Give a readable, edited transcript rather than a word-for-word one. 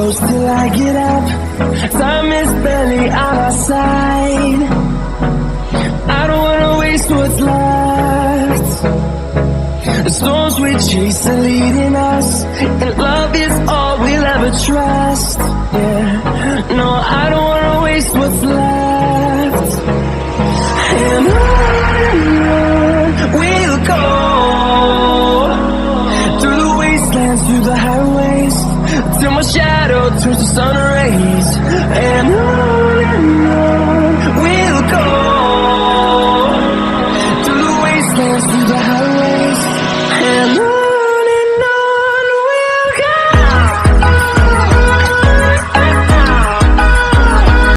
close till I get up. Time is barely on our side. I don't wanna waste what's left. The storms we chase are leading us, and love is all we'll ever trust. Yeah, no, I don't wanna